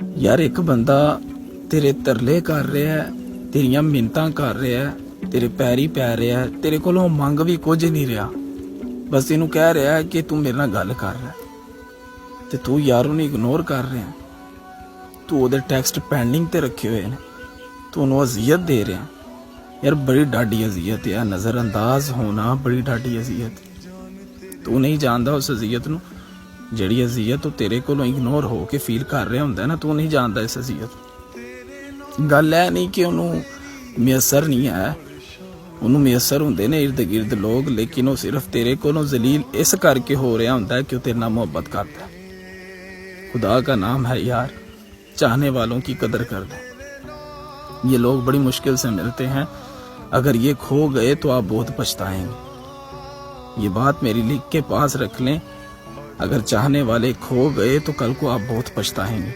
यार एक बंदा तेरे तरले कर रहा है, तेरियां मिन्नतां कर रहा है, तेरे पैरी पै रहा है, तेरे कोलों मंग भी कुछ नहीं रहा, बस तेनू कह रहा है कि तू मेरे नाल गल कर रहा है, ते तू यार उन्हें इग्नोर कर रहा है। तू ओदे टेक्स्ट पेंडिंग ते रखे हुए ने, तू उन्हें अजियत दे रहा है। यार बड़ी डाडी अजियत है, नज़रअंदाज होना बड़ी डाडी अजियत। तू नहीं जानता उस अजियत नू, जिहड़ी अजियत तो तेरे कोलों इग्नोर हो के फील कर रहा हुंदा है ना, तू नहीं जानता इस अजियत। गल है नहीं कि उन्होंने मयसर नहीं है, उन्होंने मयसर होंदे ने इर्द गिर्द लोग, लेकिन वो सिर्फ तेरे कोलों जलील इस करके हो रहा होंदा है कि वो तेरे नाल मोहब्बत करता है। खुदा का नाम है यार, चाहने वालों की कदर कर दे। ये लोग बड़ी मुश्किल से मिलते हैं, अगर ये खो गए तो आप बहुत पछताएंगे। ये बात मेरी लिख के पास रख लें, अगर चाहने वाले खो गए तो कल को आप बहुत पछताएंगे।